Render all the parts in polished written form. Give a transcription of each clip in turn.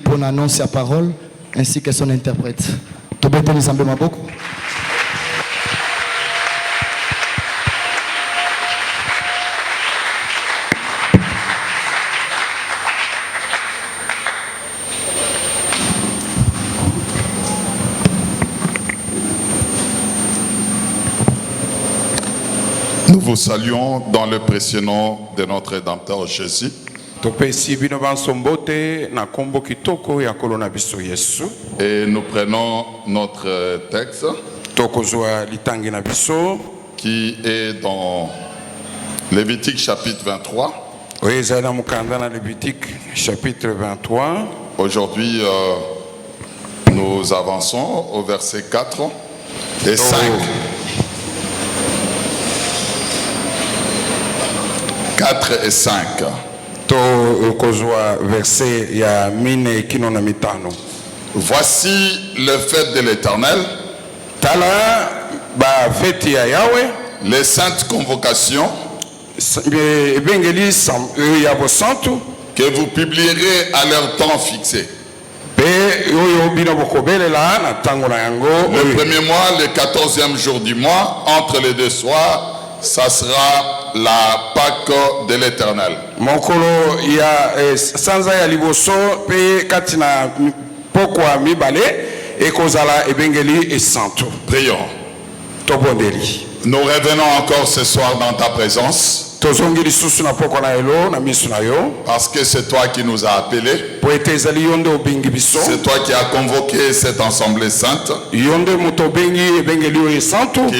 pour annoncer la parole ainsi que son interprète. Tobete Nzambe Maboko. Nous vous saluons dans le précieux nom de notre Rédempteur Jésus. Et nous prenons notre texte qui est dans Lévitique chapitre 23. Aujourd'hui, nous avançons au verset 4 et 5. 4 et 5. Voici le fait de l'Éternel, les saintes convocations que vous publierez à leur temps fixé. Le premier mois, le 14e jour du mois, entre les deux soirs, ça sera la Pâque de l'Éternel. Prions. Nous revenons encore ce soir dans ta présence. Parce que c'est toi qui nous as appelés. C'est toi qui as convoqué cette assemblée sainte. Qui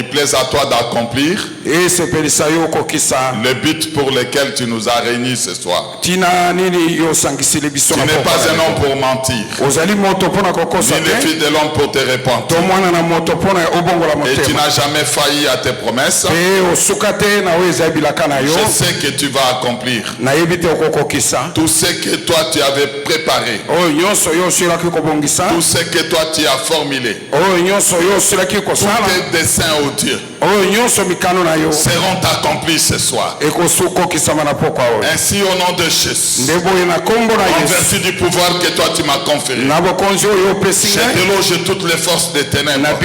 plaise à toi d'accomplir le but pour lequel tu nous as réunis ce soir. Tu n'es pas un homme pour mentir, ni le fils de l'homme pour te répondre. Et tu n'as jamais failli à tes promesses. Je sais que tu vas accomplir tout ce que toi tu avais préparé, tout ce que toi tu as formulé. Tous tes desseins, oh Dieu, seront accomplis ce soir. Ainsi, au nom de Jésus, en vertu du pouvoir que toi tu m'as conféré, je déloge toutes les forces des ténèbres.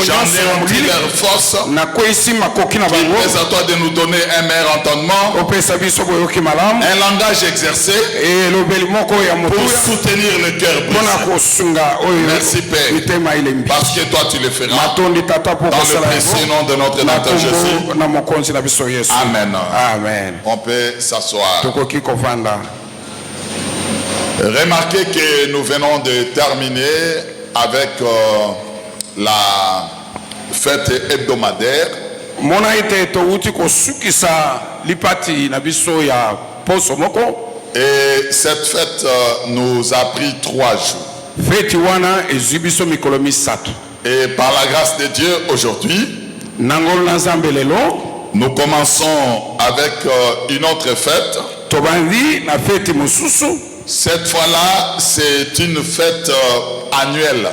J'anéantis leurs forces. Qui plaise à toi de nous donner un meilleur entendement, un langage exercé pour soutenir le cœur brisé. Merci Père, parce que toi tu le feras dans le précieux nom de notre Rédempteur Jésus. Amen. Amen. On peut s'asseoir. Remarquez que nous venons de terminer avec la fête hebdomadaire. Et cette fête nous a pris 3 jours. Et par la grâce de Dieu, aujourd'hui, nous commençons avec une autre fête. Cette fois-là, c'est une fête annuelle.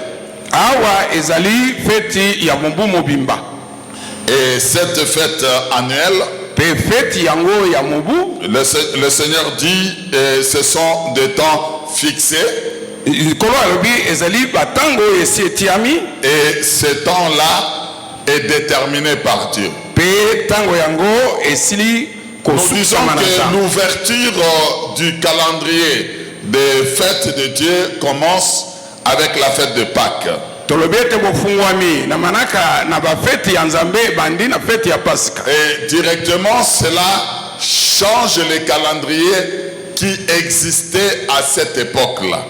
Et cette fête annuelle, le Seigneur dit, ce sont des temps fixés. Et ce temps-là est déterminé par Dieu. Nous disons que l'ouverture du calendrier des fêtes de Dieu commence avec la fête de Pâques. Et directement, cela change le calendrier qui existait à cette époque-là.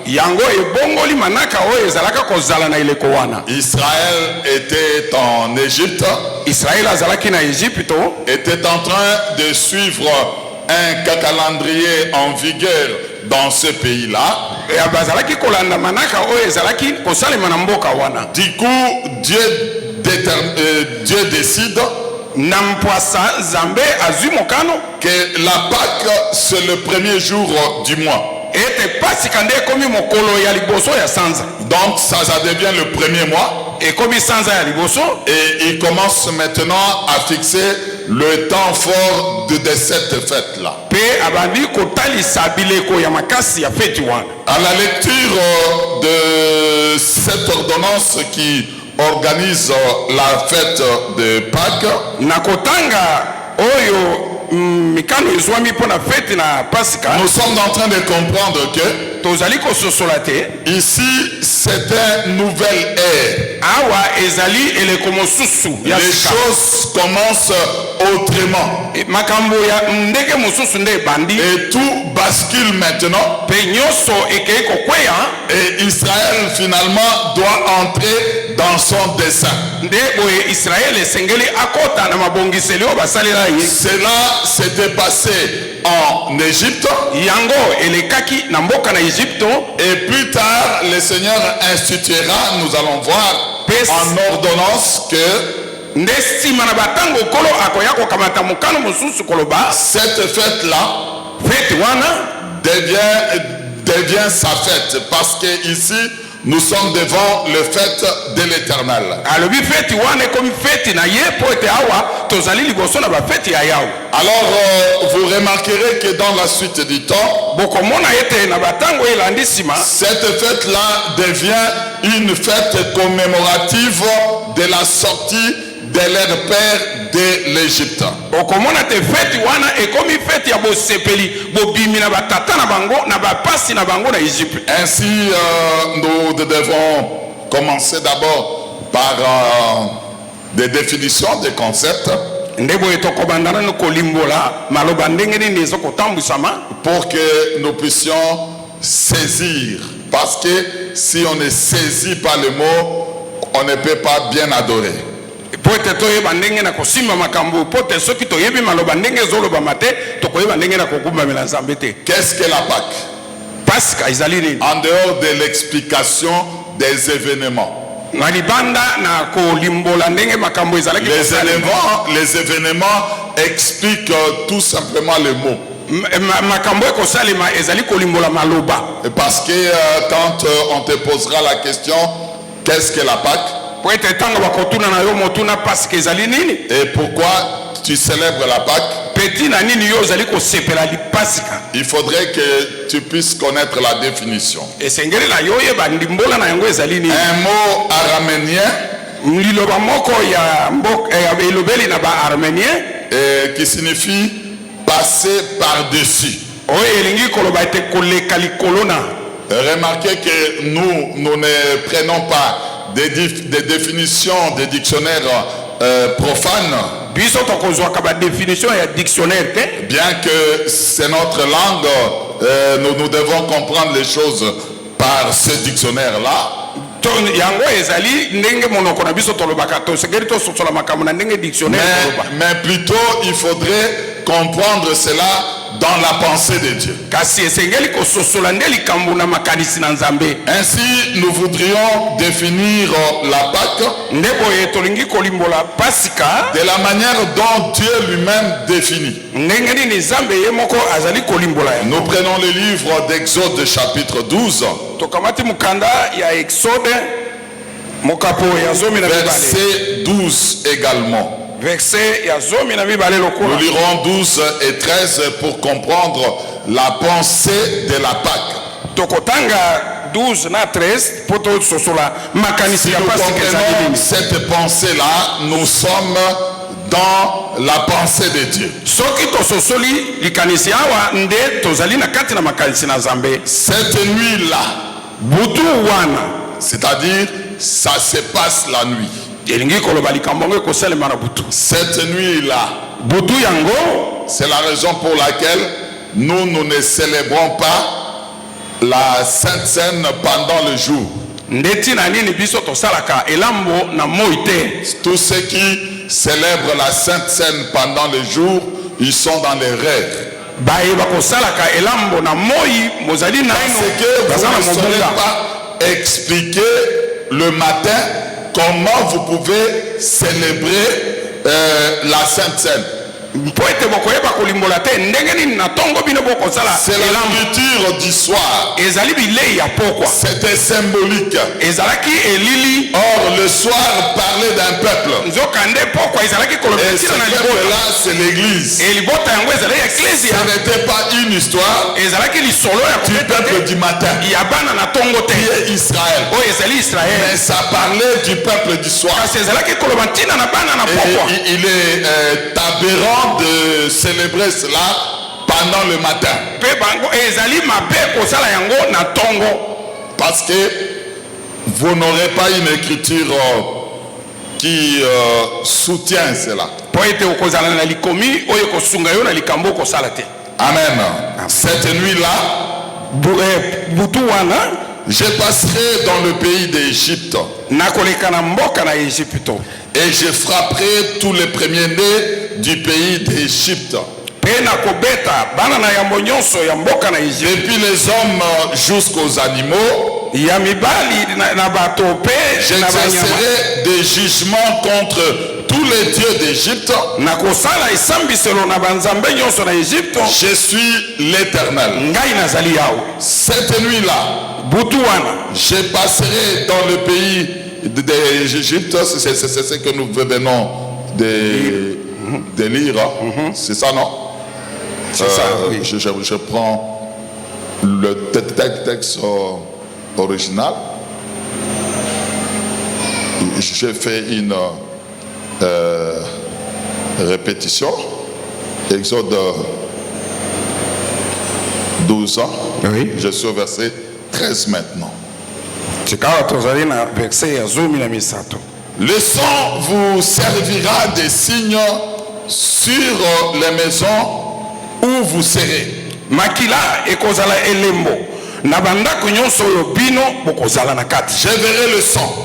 Israël était en Égypte, était en train de suivre un calendrier en vigueur dans ce pays-là. Du coup, Dieu décide que la Pâque c'est le premier jour du mois. Donc ça devient le premier mois. Et il commence maintenant à fixer le temps fort de cette fête-là. À la lecture de cette ordonnance qui organise la fête de Pâques, nous sommes en train de comprendre que ici c'est une nouvelle ère. Les choses commencent autrement. Et tout bascule maintenant. Et Israël finalement doit entrer dans son dessein. Cela s'était passé en Égypte. Et plus tard, le Seigneur instituera, nous allons voir en ordonnance que cette fête-là devient sa fête. Parce que ici, nous sommes devant le fête de l'Éternel. Alors, vous remarquerez que dans la suite du temps, cette fête-là devient une fête commémorative de la sortie de leur père de l'Égypte. Ainsi, nous devons commencer d'abord par des définitions, des concepts, pour que nous puissions saisir. Parce que si on ne saisit pas le mot, on ne peut pas bien adorer. Qu'est-ce que la Pâque? En dehors de l'explication des événements. Les événements expliquent tout simplement le mot. Parce que quand on te posera la question, qu'est-ce que la Pâque? Et pourquoi tu célèbres la Pâque? Il faudrait que tu puisses connaître la définition. Un mot araménien qui signifie passer par-dessus. Remarquez que nous ne prenons pas des définitions des dictionnaires profanes. Bien que c'est notre langue, nous devons comprendre les choses par ce dictionnaire-là. Mais plutôt, il faudrait comprendre cela dans la pensée de Dieu. Ainsi, nous voudrions définir la Pâque de la manière dont Dieu lui-même définit. Nous prenons le livre d'Exode chapitre 12. Verset 12 également. Nous lirons 12 et 13 pour comprendre la pensée de la Pâque. Si nous comprenons cette pensée-là, nous sommes dans la pensée de Dieu. Cette nuit-là, c'est-à-dire, ça se passe la nuit. Cette nuit-là, c'est la raison pour laquelle nous ne célébrons pas la Sainte Seine pendant le jour. Tous ceux qui célèbrent la Sainte Seine pendant le jour, ils sont dans l'erreur. Parce que vous ne saurez pas expliquer le matin comment vous pouvez célébrer la Sainte Seine. C'est la nourriture du soir. C'était symbolique. Or, le soir parlait d'un peuple. Et ce peuple-là, c'est l'église. Ce n'était pas une histoire du peuple du matin, qui est Israël. Mais ça parlait du peuple du soir. Et il est aberrant de célébrer cela pendant le matin. Parce que vous n'aurez pas une écriture qui soutient cela. Amen. Cette nuit-là, je passerai dans le pays d'Égypte et je frapperai tous les premiers-nés du pays d'Égypte. Depuis les hommes jusqu'aux animaux, j'exercerai des jugements contre tous les dieux d'Égypte. Je suis l'Éternel. Cette nuit-là, je passerai dans le pays d'Égypte. C'est ce que nous venons de lire. C'est ça, non? C'est ça, oui. Je prends le texte original. J'ai fait une répétition. Exode 12 ans. Oui. Je suis au verset 13 maintenant. Le sang vous servira des signes sur les maisons où vous serez. Je verrai le sang.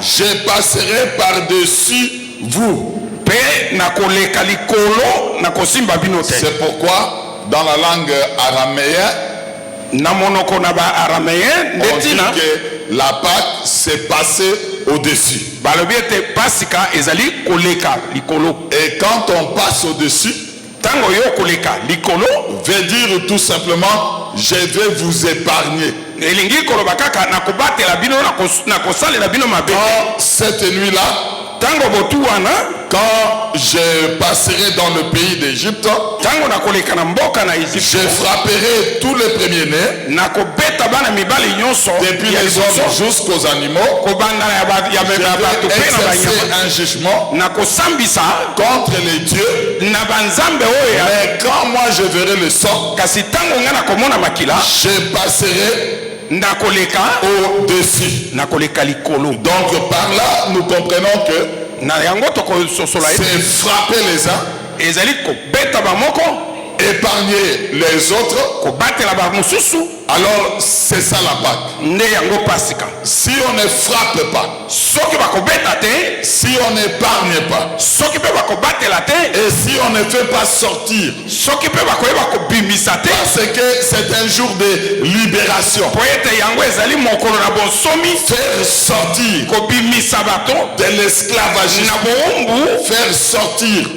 Je passerai par-dessus vous. C'est pourquoi dans la langue araméenne, on dit que la Pâque s'est passée au-dessus. Et quand on passe au-dessus, veut dire tout simplement je vais vous épargner. Cette nuit-là, quand je passerai dans le pays d'Égypte, je frapperai tous les premiers-nés, depuis les hommes jusqu'aux animaux. Je vais exercer un jugement contre les dieux. Mais quand moi je verrai le sang, je passerai au-dessus. Donc par là, nous comprenons que c'est frapper les uns, épargner les autres. Alors c'est ça la Pâque. Si on ne frappe pas, si on n'épargne pas, et si on ne fait pas sortir, parce que c'est un jour de libération, faire sortir de l'esclavagisme, faire sortir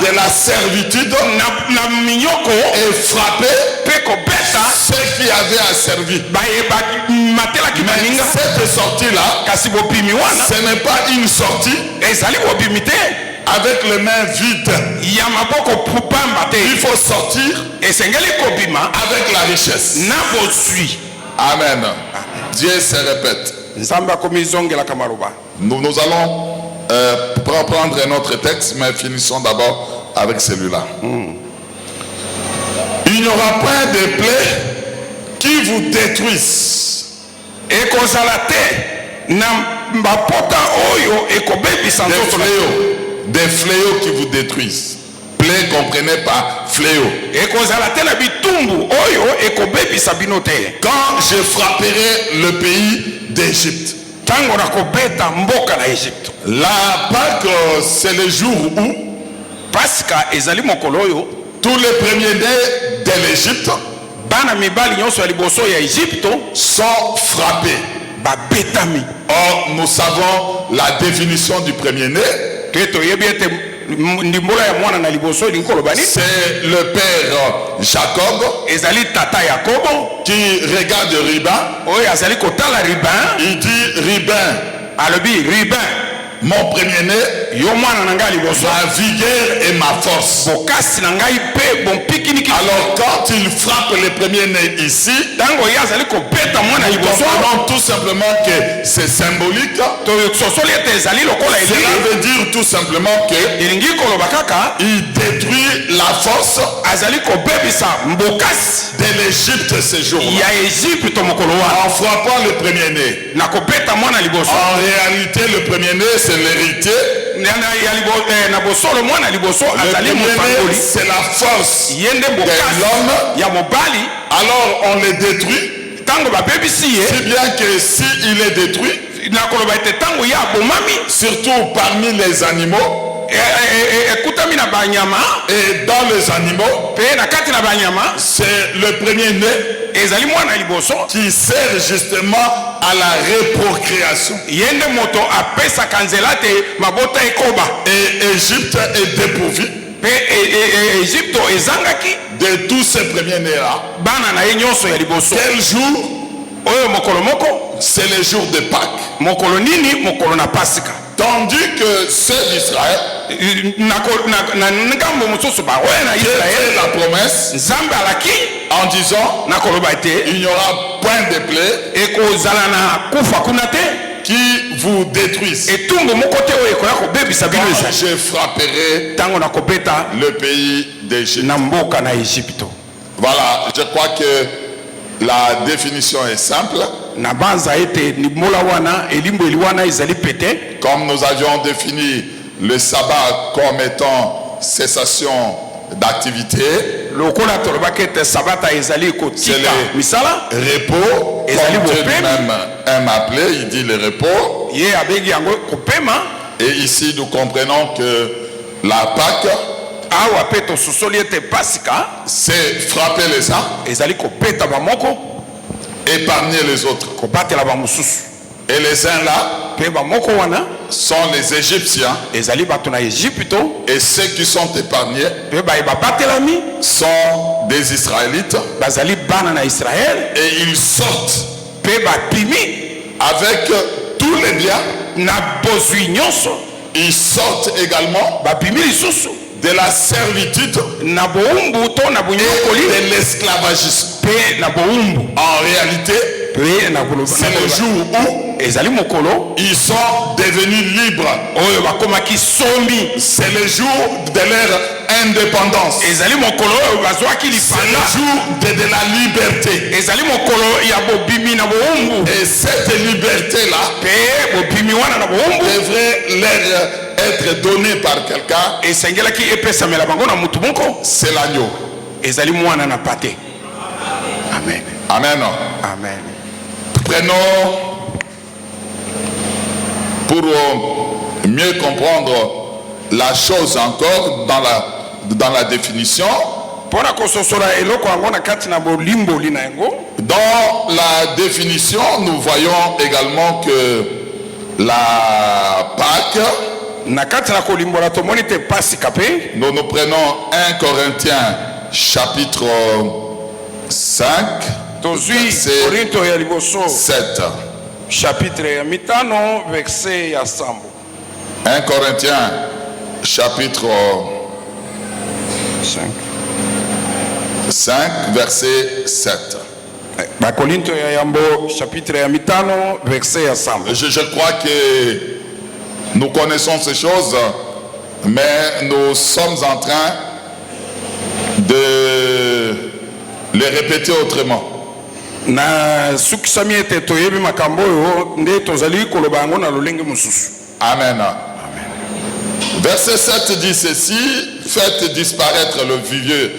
de la servitude, et frapper ceux qui avaient asservi. Mais cette sortie-là, ce n'est pas une sortie avec les mains vides. Il faut sortir avec la richesse. Amen. Dieu se répète. Nous allons prendre un autre texte, mais finissons d'abord avec celui-là. Il n'y aura pas de plaies qui vous détruisent. Des fléaux qui vous détruisent. Plaies, comprenez pas fléau. Quand je frapperai le pays d'Égypte. La Pâque, c'est le jour où tous les premiers-nés de l'Égypte sont frappés. Or, nous savons la définition du premier-né. ndimbola ya mwana na liboso elingi lobani. C'est le père Jacob ezali tata Yakobo qui regarde Rubin. oyo azali kotala Rubin. Il dit Rubin, alobi Rubin, mon premier-né, yo mwana na ngai liboso, ma vigueur et ma force. bokasi na ngai pe bon pikiniki. Alors quand il frappe le premier-né ici, tango ye azali kobeta mwana nous liboso, comprenons tout simplement que c'est symbolique. tososoli ete ezali lokola Cela elili. veut dire tout simplement que elingi koloba kaka il détruit la force azali kobebisa mbokasi de l'Égypte ce jour-là ya Egypte mokolo wana en frappant le premier-né. na kobeta mwana liboso. En réalité, le premier-né, c'est l'héritier. na bosolo mwana liboso Le azali premier-né, mofangoli c'est la force ye nde de mbokasi l'homme. ya mobali. Alors on le détruit, Tango babebisi ye si bien que s'il est détruit, na koloba ete tango ye abomami surtout parmi les animaux ekutami na banyama et dans les animaux, pe na kati na banyama c'est le premier-né ezali mwana liboso qui sert justement à la reprocréation. ye nde moto apesaka nzela te mabota ekoba. Et Égypte est dépourvue pe Egypte ezangaki de tous ces premiers-nés-là. bana na ye nyonso ya liboso. Quel jour? oyo mokolo moko C'est le jour de Pâques. mokolo nini mokolo na pasika. Tandis que ceux d'Israël, na ngambo mosusu baoyo na qui Israel fait la promesse nzambe alaki en disant na koloba ete il n'y aura point de plaie ekozala na kufa kuna te, qui vous détruisent. etumbu moko te oyo ekoya kobebisa bino Quand ezali je frapperai ntango na kobeta le pays d'Égypte. na mboka na Egypte. Voilà, je crois que la définition est simple. na banza ete ndimbola wana elimbweli wana ezali pete. Comme nous avions défini le sabbat comme étant cessation d'activité, lokola tolobaki ete sabata ezali kotika misala repos, ezali comme Dieu bopema lui-même aime appeler, il dit le repos. ye abengi yango kopema. Et ici nous comprenons que la Pâque, awa pe tososoli ete pasika c'est frapper les uns, ezali kobeta bamoko épargner les autres. kobatela bamosusu. Et les uns là pe bamoko wana sont les Égyptiens, ezali bato na Egypte, et ceux qui sont épargnés pe baye babatelami sont des Israélites, bazali bana na Israel, et ils sortent pe bapimi avec tous les biens. na bozwi nyonso, Ils sortent également bapimi lisusu de la servitude na boumbu to na et bunyokoli de l'esclavagisme. pe na boumbu. En réalité, pe na koloba c'est le jour où ezali mokolo ils sont devenus libres. oyo bakomaki sombi. C'est le jour de leur indépendance. ezali mokolo oyo bazwaki C'est le lipanda. jour de la liberté. ezali mokolo ya bobimi na boumbu. Et cette liberté-là pe bobimi wana na boumbu devrait leur être donnée par quelqu'un. esengelaki epesamela bango na mutu moko. C'est l'agneau. ezali mwana na pate. Amen. Amen. Amen. Prenons pour mieux comprendre la chose encore dans la définition. Pona kososola eloko yango na kati na bolimboli na yango. Dans la définition, nous voyons également que la Pâque, na kati na kolimbola tomoni te pasika pe. nous prenons 1 Corinthiens chapitre 5, tozwi verset Korinto ya liboso 7. chapitre ya mitano verset ya sambo. 1 Corinthiens chapitre 5 verset 7. Bakorinto ya yambo chapitre ya mitano verset ya sambo. Je crois que nous connaissons ces choses, mais nous sommes en train de les répéter autrement. na sukisami ete toyebi makambo oyo nde tozali koloba yango na lolenge mosusu. Amen. Verset 7 dit ceci: faites disparaître le vieux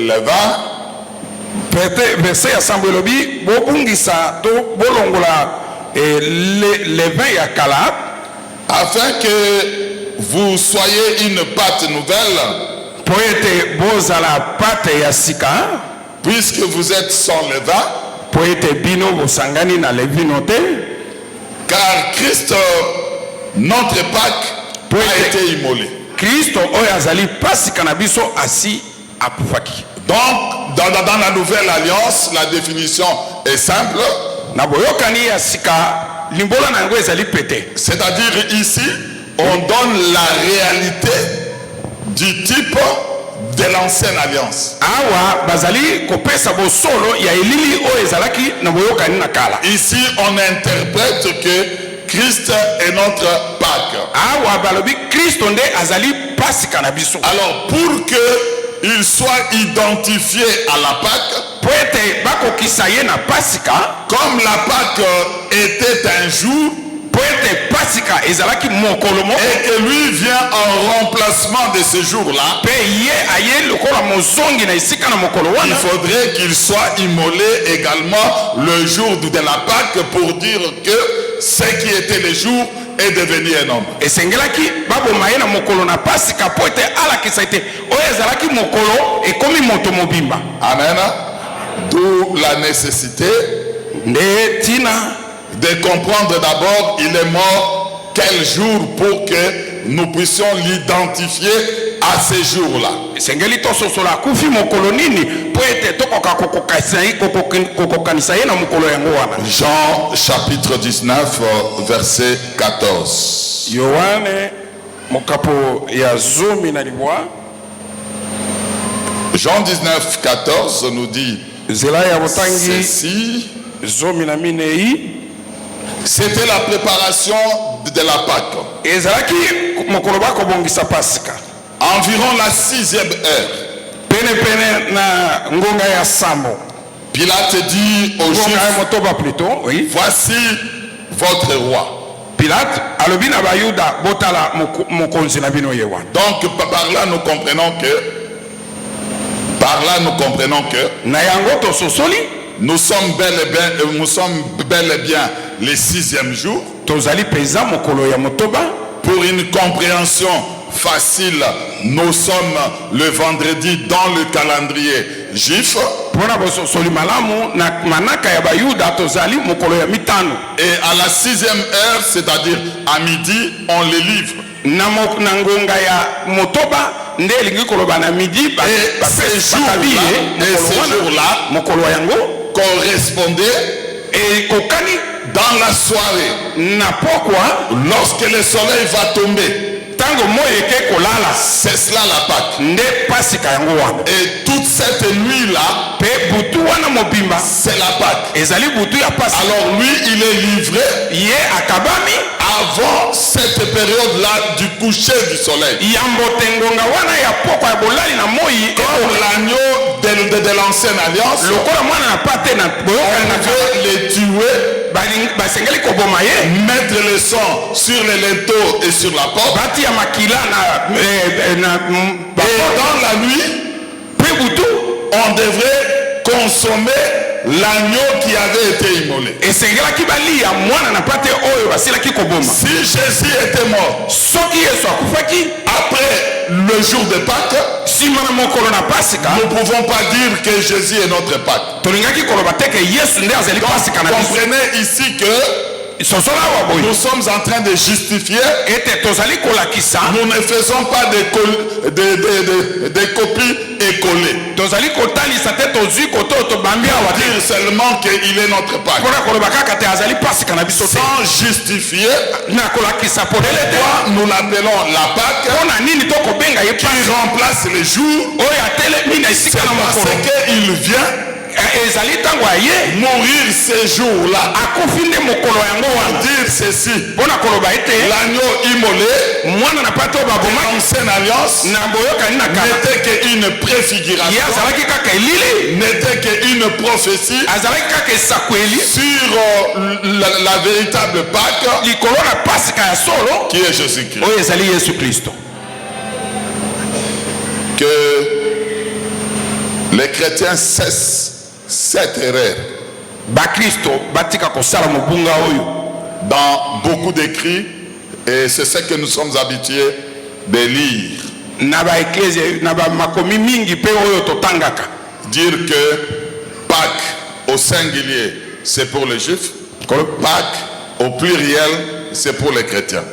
levain. Verset ya sambo elobi bobungisa to bolongola levain ya kala afin que vous soyez une pâte nouvelle, po ete bozala pate ya sika, puisque vous êtes sans levain, po ete bino bosangani na levino te, car Christ, notre Pâque, a été immolé. Christo oyo azali pasika na biso asi akufaki. Donc dans la nouvelle alliance, la définition est simple. Na boyokani ya sika limbola na ngo ezali pété. C'est-à-dire ici on donne la réalité du type de l'ancienne alliance. Awa bazali kopesa bo solo ya elili o ezalaki na boyokani na kala. Ici on interprète que Christ est notre Pâque. Awa balobi Christ onde azali pasika na biso. Alors pour que il soit identifié à la Pâque, poete bako kisaye na pasika, comme la Pâque était un jour, poete pasika ezalaki mokolomo, et que lui vient en remplacement de ce jour-là, il faudrait qu'il soit immolé également le jour de la Pâque pour dire que ce qui était le jour est devenu un homme. Et sengelaki babo maena mokolo na pasika poete ala kisaite oyo ezalaki mokolo et comme moto mobimba. Amen. D'où la nécessité de comprendre d'abord il est mort quel jour pour que nous puissions l'identifier à ces jours-là. Jean chapitre 19 verset 14. Jean 19 14 nous dit ceci. C'était la préparation de la Pâque. Environ la 6e heure. Pilate dit aux Juifs, voici votre roi. Donc par là nous comprenons que nous sommes bel et bien les 6e jour. Pour une compréhension facile, nous sommes le vendredi dans le calendrier juif. Et à la 6e heure, c'est-à-dire à midi, on les livre. Et ces jours-là correspondaient dans la soirée, lorsque le soleil va tomber. C'est cela la Pâque. Et toute cette nuit-là, c'est la Pâque. Alors lui, il est livré avant cette période-là du coucher du soleil. Comme l'agneau de l'ancienne alliance, on veut les tuer, mettre le sang sur les linteaux et sur la porte. Et dans la nuit, on devrait consommer l'agneau qui avait été immolé. Si Jésus était mort après le jour de Pâques, nous ne pouvons pas dire que Jésus est notre Pâque. Comprenez ici que nous sommes en train de justifier. Nous ne faisons pas des copies et coller. Dire seulement qu'il est notre Pâque. Sans justifier pourquoi nous l'appelons la Pâque qui remplace les jours. C'est parce qu'il vient mourir ces jours-là. Dire ceci, l'agneau immolé de l'ancienne alliance n'était qu'une préfiguration, n'était qu'une prophétie sur la véritable Pâque qui est Jésus-Christ. Que les chrétiens cessent cette erreur. Dans beaucoup d'écrits, et c'est ce que nous sommes habitués de lire. Dire que Pâques au singulier, c'est pour les juifs, Pâques au pluriel, c'est pour les chrétiens.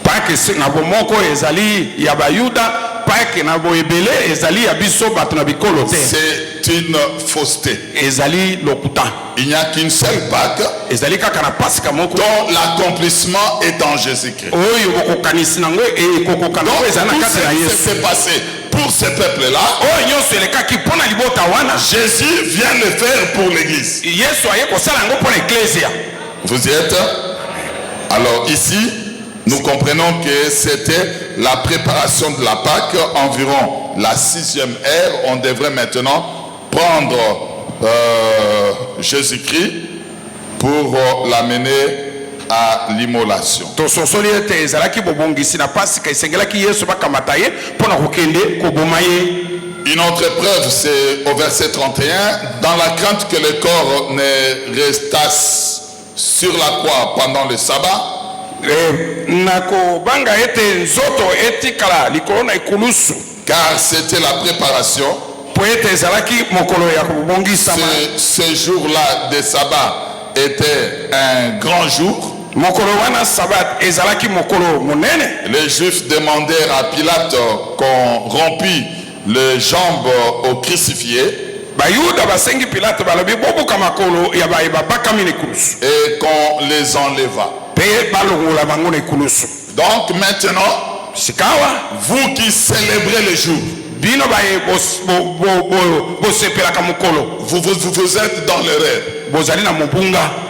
Pâques na bomoko ezali ya bayuda, Pâques na boebele ezali ya biso bato na bikolo te. C'est une fausseté. Ezali lokuta. Il n'y a qu'une seule Pâques ezali kaka na Pasika moko dont l'accomplissement est en Jésus-Christ. Oyo bokokanisi nango e kokokana ko ezana kaka na Yesu. C'est passé pour ce peuple-là. Oyo nyonso elekaki pona libota wana. Jésus vient le faire pour l'église. Yesu aye kosala ngo pona ecclesia. Vous y êtes? Alors ici, nous comprenons que c'était la préparation de la Pâque, environ la 6e ère. On devrait maintenant prendre Jésus-Christ pour l'amener à l'immolation. Une autre preuve, c'est au verset 31, dans la crainte que le corps ne restasse sur la croix pendant le sabbat. Car c'était la préparation. Ce jour-là de sabbat était un grand jour. Les Juifs demandèrent à Pilate qu'on rompît les jambes au crucifié et qu'on les enleva. Donc maintenant, vous qui célébrez le jour, vous êtes dans l'erreur.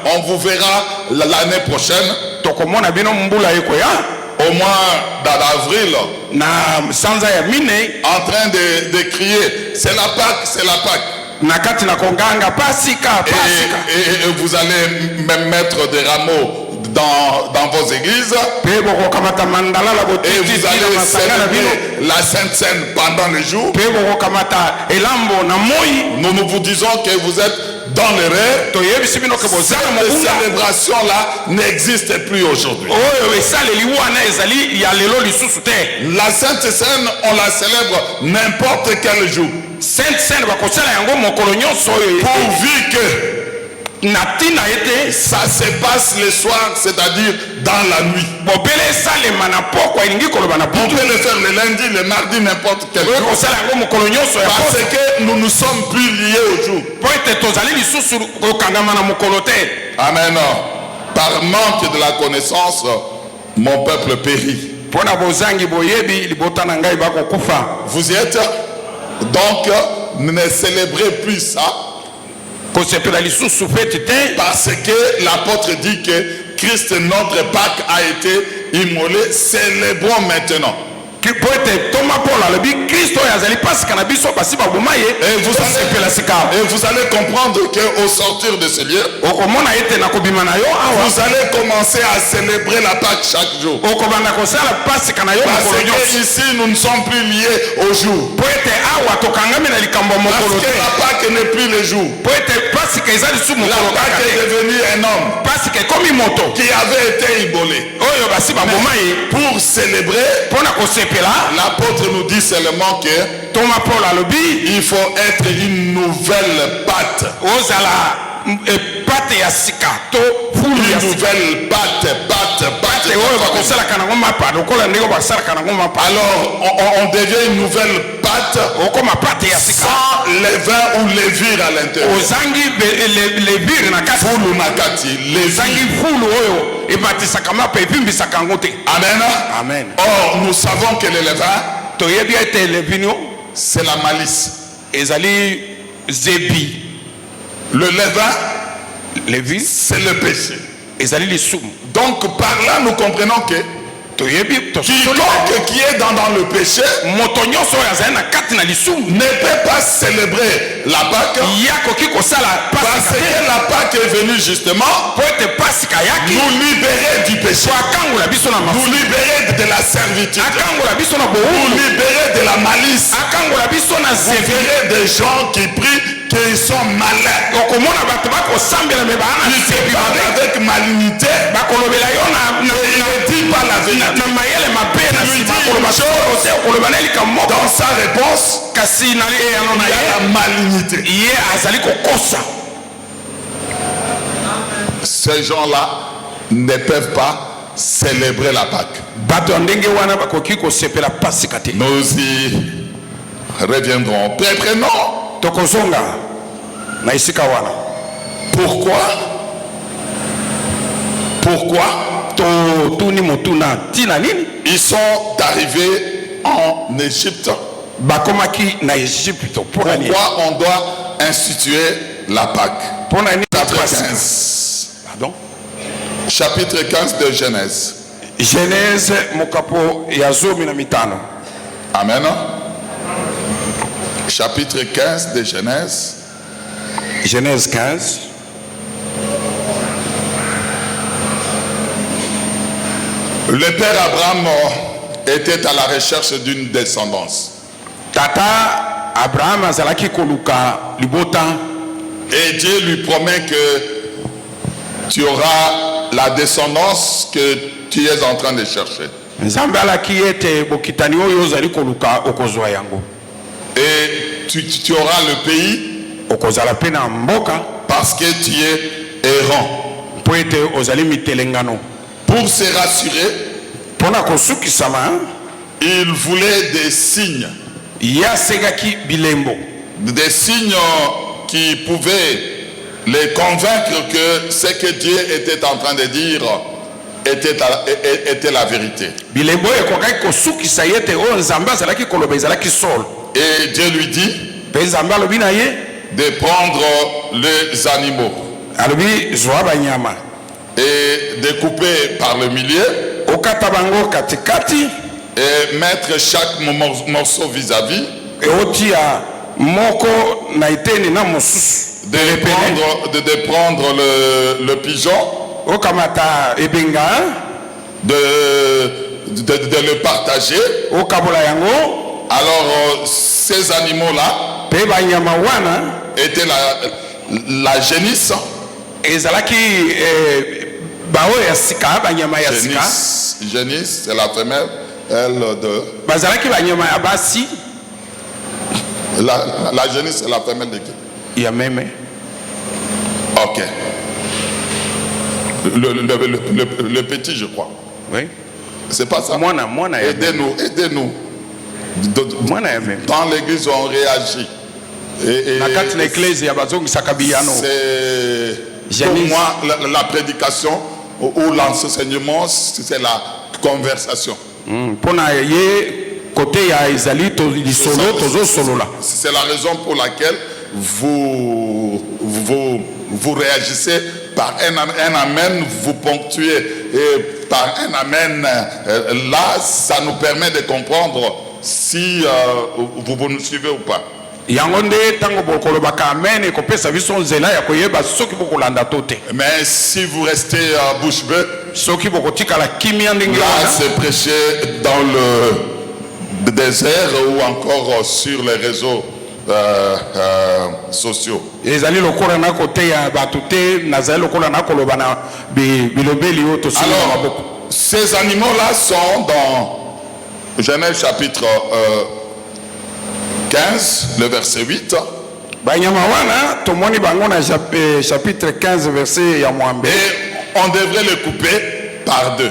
On vous verra l'année prochaine, au mois d'avril, en train de crier, c'est la Pâque, c'est la Pâque. Et vous allez même mettre des rameaux dans vos églises, et vous allez célébrer la Sainte Seine pendant le jour. Nous vous disons que vous êtes dans l'erreur. Cette célébration-là n'existe plus aujourd'hui. La Sainte Seine, on la célèbre n'importe quel jour, pourvu que ça se passe le soir, c'est-à-dire dans la nuit. On peut le faire le lundi, le mardi, n'importe quel jour. Parce que nous ne sommes plus liés au jour. Amen. Par manque de la connaissance, mon peuple périt. Vous y êtes? Donc, ne célébrez plus ça. Parce que l'apôtre dit que Christ, notre Pâque, a été immolé. Célébrons maintenant. Et vous allez comprendre qu'au sortir de ce lieu, vous allez commencer à célébrer la Pâque chaque jour. Parce que ici nous ne sommes plus liés au jour. Parce que la Pâque n'est plus le jour. La Pâque est devenue un homme qui avait été immolé. Pour célébrer, l'apôtre nous dit seulement que il faut être une nouvelle pâte. Une nouvelle pâte. Alors on devient une nouvelle pâte sans levain ou levure à l'intérieur. Amen. Or nous savons que le levain, c'est la malice. Le levain, c'est le péché. Donc par là nous comprenons que quiconque qui est dans le péché ne peut pas célébrer la Pâque, parce que la Pâque est venue justement nous libérer du péché, nous libérer de la servitude, nous libérer de la malice. Vous verrez des gens qui prient qu'ils sont malins, ils se parlent avec malignité, ils ne disent pas la vérité. Dans sa réponse, il y a la malignité. Ces gens-là ne peuvent pas célébrer la Pâque. Nous y reviendrons. Prenons. Pourquoi? Ils sont arrivés en Égypte. Pourquoi on doit instituer la Pâque? Chapitre 15 de Genèse. Genèse mokapo ya 15. Amen. Chapitre 15 de Genèse. Genèse 15. Le père Abraham était à la recherche d'une descendance. Tata Abraham azalaki koluka libota. Et Dieu lui promet que tu auras la descendance que tu es en train de chercher. Et tu auras le pays parce que tu es errant. Pour se rassurer, il voulait des signes. Des signes qui pouvaient les convaincre que ce que Dieu était en train de dire était la vérité. Et Dieu lui dit de prendre les animaux et de couper par le milieu et mettre chaque morceau vis-à-vis, de prendre le pigeon, de le partager. Alors ces animaux-là étaient la génisse. Génisse, c'est la femelle. Elle de. La génisse, c'est la femelle de qui? Ok. Le petit, je crois. Oui. C'est pas ça. Aidez-nous. Dans l'église, on réagit. C'est pour moi la prédication ou l'enseignement, c'est la conversation. C'est la raison pour laquelle vous réagissez par un amen, vous ponctuez et par un amen. Là, ça nous permet de comprendre si vous nous suivez ou pas. Mais si vous restez bouche bée, là c'est prêcher dans le désert ou encore sur les réseaux sociaux. Alors, ces animaux-là sont dans Genèse chapitre 15, le verset 8. Chapitre 15, verset. Et on devrait le couper par deux.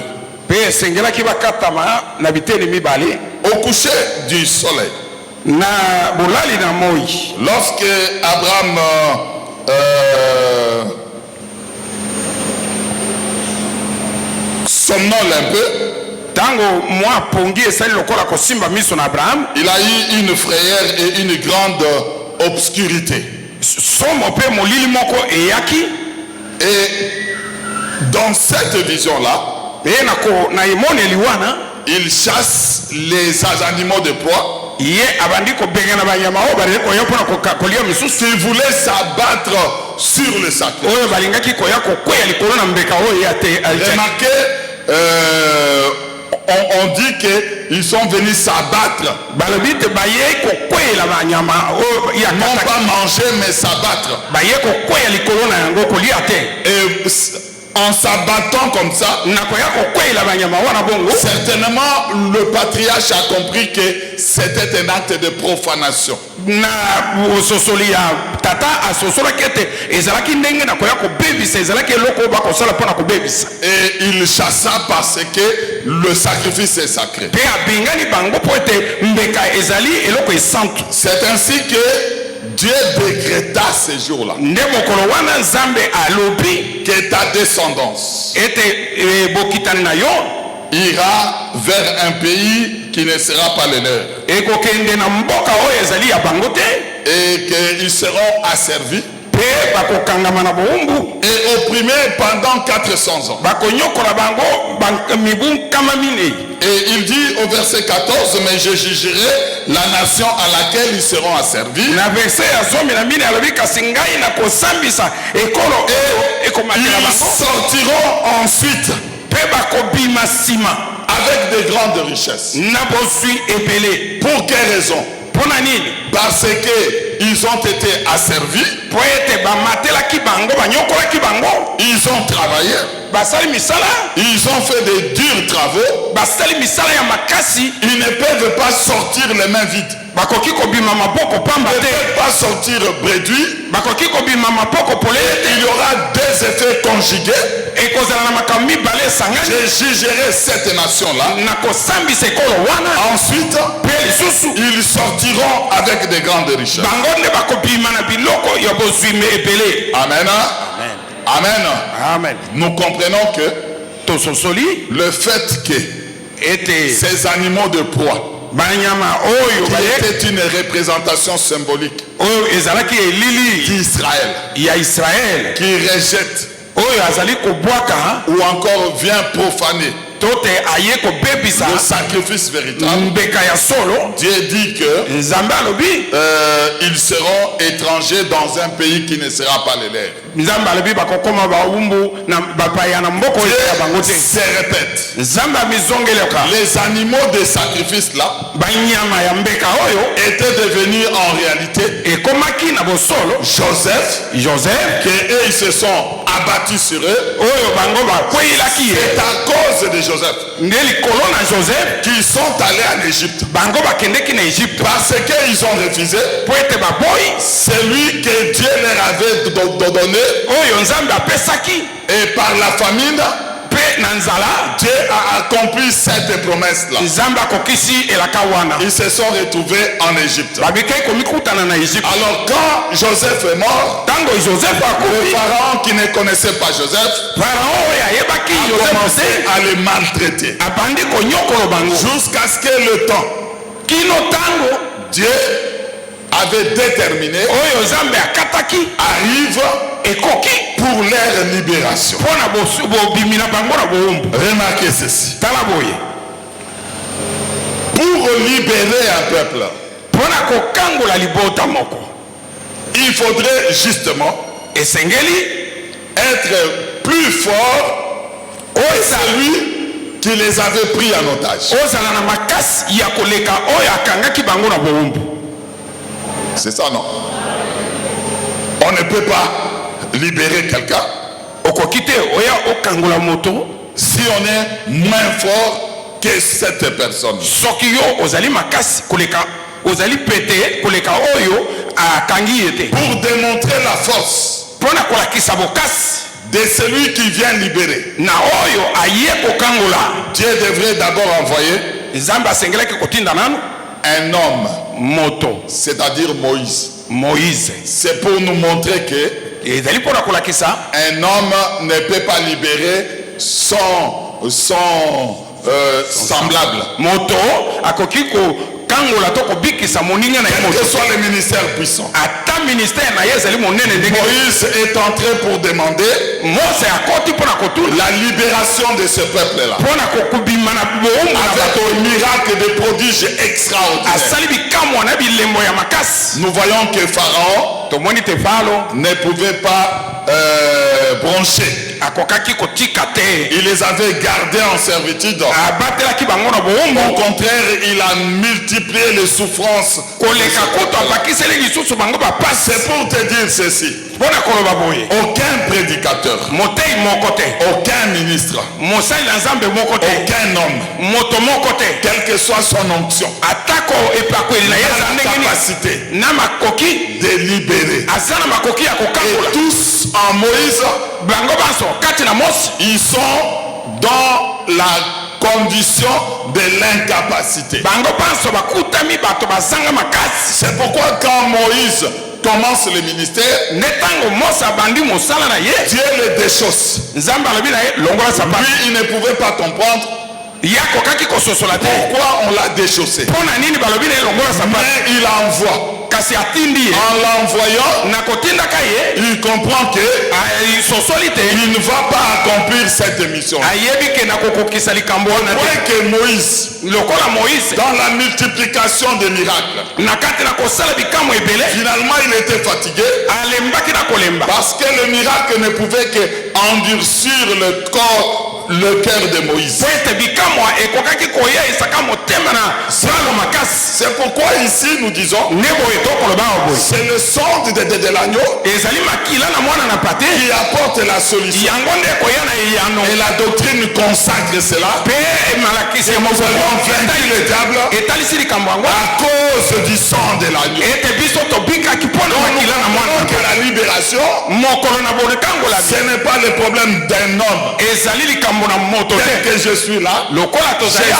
Au coucher du soleil. Lorsque Abraham somnole un peu, il a eu une frayeur et une grande obscurité. Et dans cette vision-là, il chasse les animaux de proie. Il voulait s'abattre sur le sac. Remarquez, on dit qu'ils sont venus s'abattre. Non pas manger, mais s'abattre. en s'abattant comme ça, certainement le patriarche a compris que c'était un acte de profanation. Et il chassa parce que le sacrifice est sacré. C'est ainsi que Dieu décréta ces jours-là que ta descendance ira vers un pays qui ne sera pas le leur et qu'ils seront asservis et opprimés pendant 400 ans. Et il dit au verset 14, mais je jugerai la nation à laquelle ils seront asservis. Ils sortiront ensuite avec de grandes richesses. Pour quelle raison? Parce qu'ils ont été asservis. Ils ont travaillé. Ils ont fait de durs travaux. Ils ne peuvent pas sortir les mains vides. Ils ne peuvent pas sortir bréduits. Il y aura des effets conjugués. Je jugerai cette nation-là. Ensuite, ils sortiront avec de grandes richesses. Amen. Amen. Amen. Nous comprenons que le fait que ces animaux de proie qui était une représentation symbolique d'Israël qui rejette ou encore vient profaner le sacrifice véritable. Dieu dit que ils seront étrangers dans un pays qui ne sera pas le leur. Dieu se répète. Les animaux de sacrifice là étaient devenus en réalité Joseph, que eux ils se sont abattus sur eux. C'est à cause de Joseph qu'ils sont allés en Égypte. Parce qu'ils ont refusé celui que Dieu leur avait donné. Et par la famine, Dieu a accompli cette promesse-là. Ils se sont retrouvés en Égypte. Alors quand Joseph est mort, le pharaon qui ne connaissait pas Joseph a commencé à le maltraiter jusqu'à ce que le temps Dieu avait déterminé arrive pour leur libération. Remarquez ceci. Pour libérer un peuple, il faudrait justement être plus fort que celui qui les avait pris en otage. C'est ça, non? On ne peut pas libérer quelqu'un si on est moins fort que cette personne. Pour démontrer la force de celui qui vient libérer, Dieu devrait d'abord envoyer un homme, c'est-à-dire Moïse. C'est pour nous montrer que un homme ne peut pas libérer son semblable. Quel que soit le ministère puissant, Moïse est entré pour demander la libération de ce peuple-là avec un miracle de prodiges extraordinaires. Nous voyons que Pharaon ne pouvait pas broncher. Il les avait gardés en servitude. Au contraire, il a multiplié les souffrances. C'est pour te dire ceci. Aucun prédicateur administrateur, aucun ministre, aucun homme, quelle que soit son onction, a la capacité de libérer. Et tous en Moïse, ils sont dans la condition de l'incapacité. C'est pourquoi quand Moïse commence le ministère, Dieu le déchausse. Lui, il ne pouvait pas comprendre pourquoi on l'a déchaussé. Mais il envoie. En l'envoyant, il comprend que il ne va pas accomplir cette mission. Que Moïse, dans la multiplication des miracles, finalement il était fatigué parce que le miracle ne pouvait que endurcir le cœur de Moïse. C'est pourquoi ici nous disons, c'est le sang de l'agneau qui apporte la solution. Et la doctrine consacre cela. Et nous avons vaincu le diable à cause du sang de l'agneau. Donc nous que la libération, ce n'est pas le problème d'un homme. Tel que je suis là, je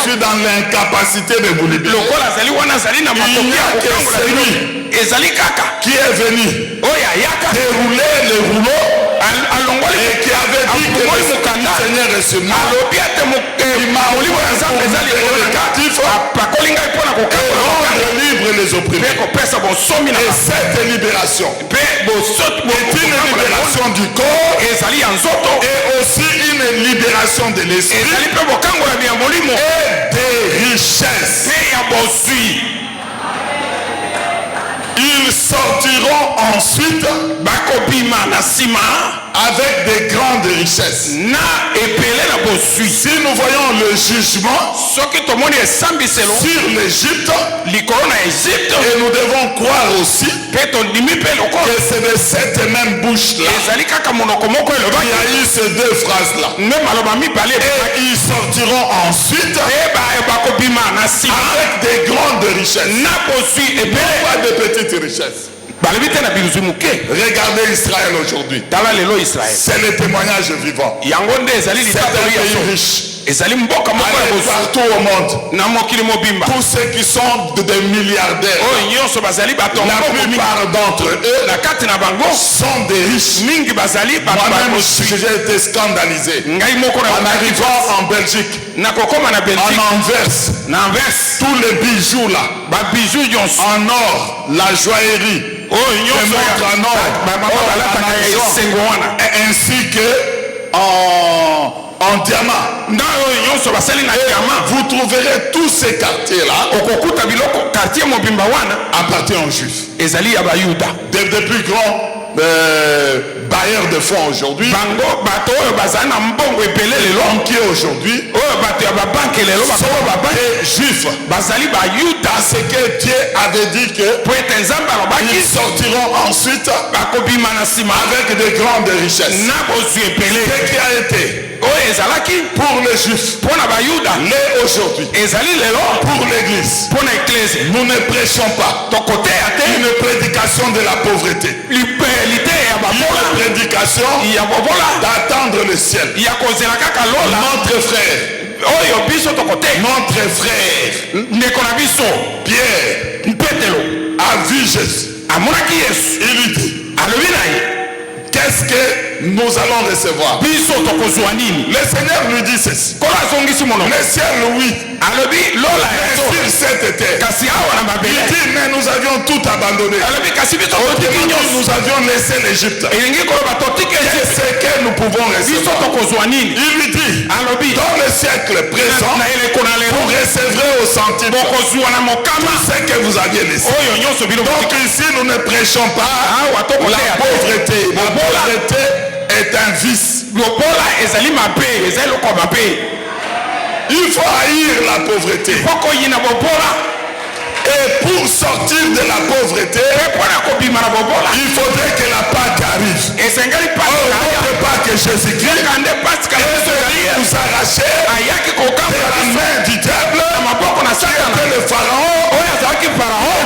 suis dans l'incapacité de vous libérer. Il n'y a que celui qui est venu dérouler le rouleau et qui avait dit que le Seigneur est sur moi. Il m'a envoyé pour libérer les captifs et rendre libre les opprimés. Et cette libération est une libération du corps et aussi une libération de l'esprit et des richesses. Ils sortiront ensuite avec des grandes richesses. Si nous voyons le jugement sur l'Égypte, et nous devons croire aussi que c'est de cette même bouche-là qu'il y a eu ces deux phrases-là. Et ils sortiront ensuite avec des grandes richesses, pas de petites richesses. Regardez Israël aujourd'hui. C'est le témoignage vivant. C'est un pays riche. Partout au monde, tous ceux qui sont des milliardaires, la plupart d'entre eux sont des riches. Moi-même, j'ai été scandalisé en arrivant en Belgique, en Anvers, tous les bijoux là, en or, la joaillerie, ainsi que en diamant. Vous trouverez tous ces quartiers-là appartiennent aux Juifs. Des plus grands bailleurs de fonds aujourd'hui, les banquiers aujourd'hui sont des Juifs. Parce que Dieu avait dit que ils sortiront ensuite avec de grandes richesses. Ce qui a été pour les Juifs, l'est aujourd'hui pour l'Église. Nous ne prêchons pas une prédication de la pauvreté, une prédication d'attendre le ciel. Notre frère, Pierre a vu Jésus. Il lui dit, qu'est-ce que nous allons recevoir? Le Seigneur lui dit ceci. Le ciel, oui. Mais sur cette terre, il dit, mais nous avions tout abandonné. Nous avions laissé l'Égypte. Qu'est-ce que nous pouvons recevoir? Il lui dit, dans le siècle présent, vous recevrez au centime tout ce que vous aviez laissé. Donc ici, nous ne prêchons pas la pauvreté. La pauvreté est un vice. Il faut haïr la pauvreté. Et pour sortir de la pauvreté, il faudrait que la Pâque arrive. Notre Pâque Jésus-Christ nous arracher de la main du diable qui était le Pharaon,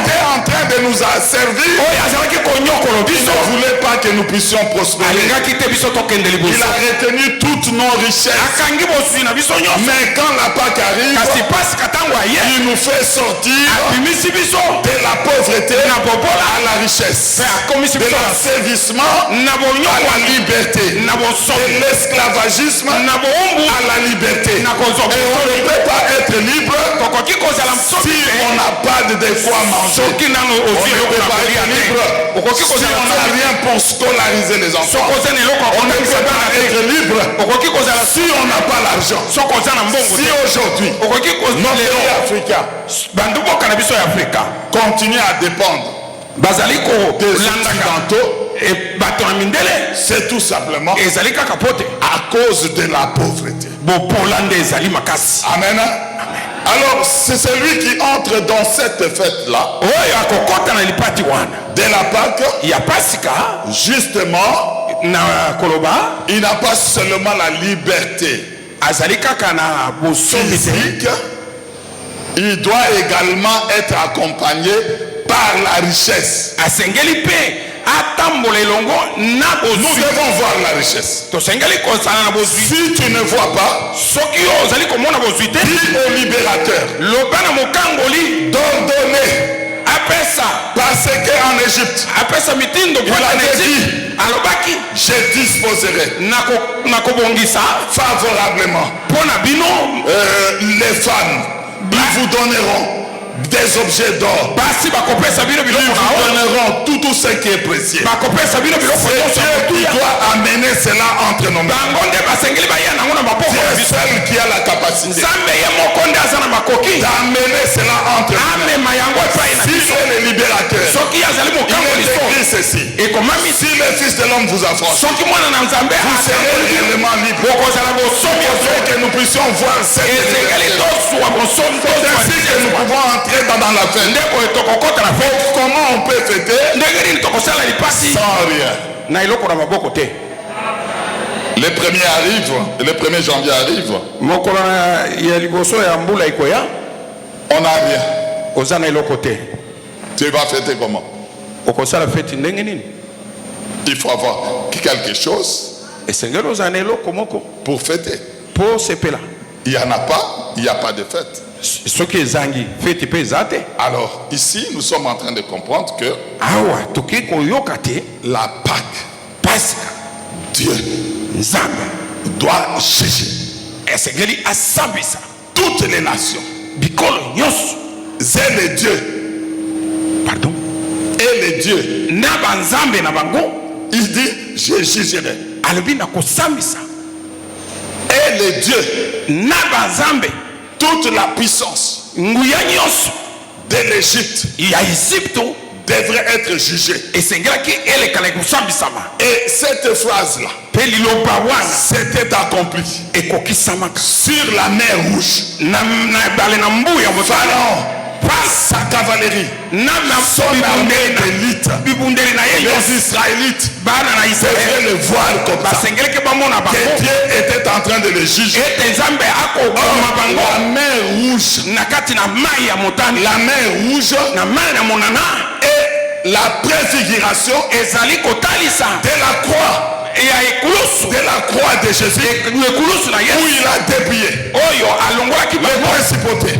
était en train de nous servir. Il ne voulait pas que nous puissions prospérer. Il a retenu toutes nos richesses. Mais quand la Pâque arrive, il nous fait sortir de la pauvreté à la richesse, de l'asservissement à la liberté, de l'esclavagisme à la liberté. Et on ne peut pas être libre si on n'a pas de quoi manger. On ne peut pas être libre si on n'a rien pour scolariser les enfants. On ne peut pas être libre si on n'a pas l'argent. Si aujourd'hui nos pays africains continuent à dépendre des occidentaux, c'est tout simplement à cause de la pauvreté. Amen. Alors c'est celui qui entre dans cette fête-là de la Pâque, justement, il n'a pas seulement la liberté physique, il doit également être accompagné par la richesse. Nous devons voir la richesse. Si tu ne vois pas, dis au libérateur d'ordonner. Parce qu'en Égypte, il avait dit, je disposerai favorablement les femmes. Ils vous donneront des objets d'or. Ils vous donneront tout ce qui est précieux. C'est Dieu qui doit amener cela entre nos mains. C'est celle qui a la capacité d'amener cela entre nous. Si c'est le libérateur, il est écrit ceci: si le Fils de l'homme vous affranchit, vous serez réellement libre. Il faudrait que nous puissions voir cette libération. C'est ainsi que nous pouvons entrer dans la fête. Comment on peut fêter sans rien? Les premiers arrivent, le 1er janvier arrive, on n'a rien. Tu vas fêter comment? Il faut avoir quelque chose pour fêter. Il n'y en a pas, il n'y a pas de fête. Alors ici nous sommes en train de comprendre que la Pâque, Dieu doit juger toutes les nations et les dieux. Pardon. Et les dieux. Il dit je jugerai. Et les dieux, toute la puissance de l'Égypte devrait être jugée. Et cette phrase-là c'était accompli sur la mer Rouge. Pharaon, sa cavalerie, son armée d'élite, les Israélites devaient le voir comme ça, que Dieu était en train de le juger. La mer Rouge, est la préfiguration de la croix de Jésus, où il a dépouillé les principautés,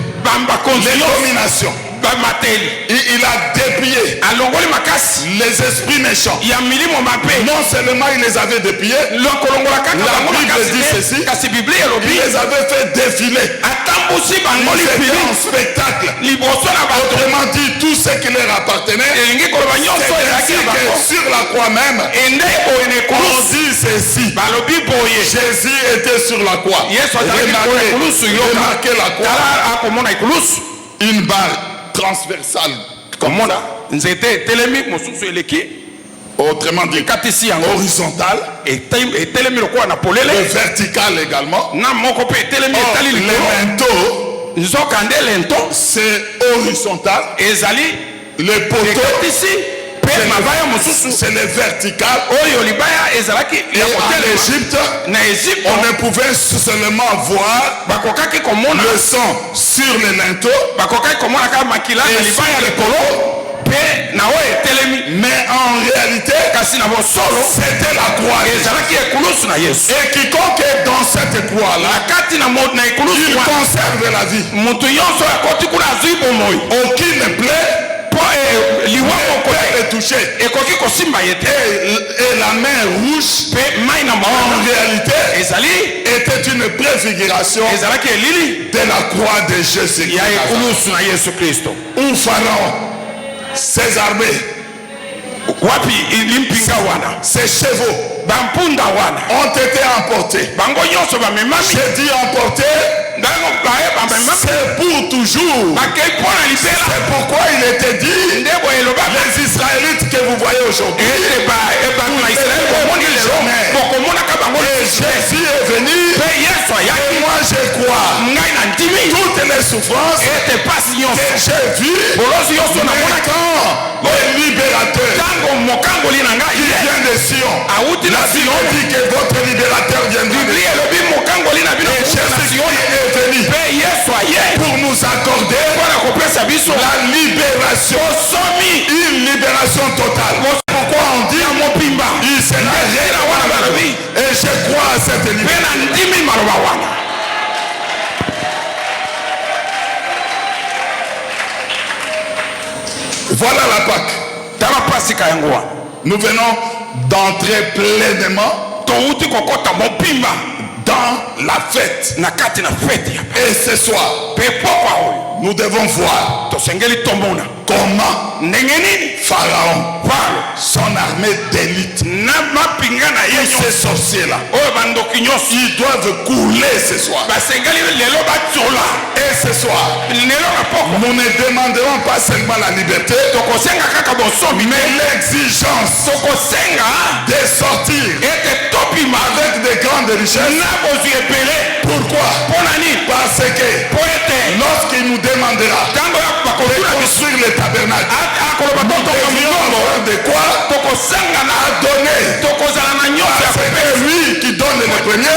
les dominations. Il a dépouillé les esprits méchants. Non seulement il les avait dépouillés, la Bible dit ceci, il les avait fait défiler. Ils étaient en spectacle. Autrement dit, tout ce qui leur appartenait. C'est que sur la croix même, on dit ceci: Jésus était sur la croix. Remarquez la croix. Une barre transversale comme ça. Autrement dit, horizontal et vertical également. Les manteaux c'est horizontal. Le poteau, c'est le vertical. Et en Égypte, on ne pouvait seulement voir le sang sur les linteaux et sur les poteaux. Mais en réalité, c'était la croix. Et quiconque est dans cette croix-là, il conserve la vie. Aucune plaie est touchée. Et la main rouge, en réalité, était une préfiguration de la croix de Jésus-Christ. Où Pharaon, ses armées, ses chevaux ont été emportés. J'ai dit emportés, c'est pour toujours. C'est pourquoi il était dit, les Israélites que vous voyez aujourd'hui, et Jésus est venu, et moi je crois toutes les souffrances que j'ai vues, le libérateur qui vient de Sion. La Bible dit que votre libérateur vient de Sion. Et Jésus est venu pour nous accorder la libération, une libération totale. Pourquoi on dit il sera réellement, et je crois à cette libération. Voilà la Pâque. Nous venons d'entrer pleinement dans la fête. Et ce soir, nous devons voir comment Pharaon, son armée d'élite, ces sorciers-là, ils doivent couler ce soir. Et ce soir, nous ne demanderons pas seulement la liberté, mais l'exigence de sortir avec de grandes richesses. Pourquoi? Parce que lorsqu'il nous demandera de construire le tabernacle, nous devrions avoir de quoi donner. Parce que lui qui donne le premier,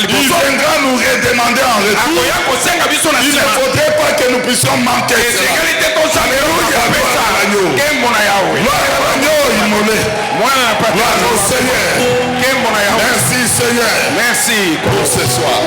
il viendra nous redemander en retour. Il ne faudrait pas que nous puissions manquer cela. Gloire au Seigneur. Merci Seigneur. Merci pour ce soir.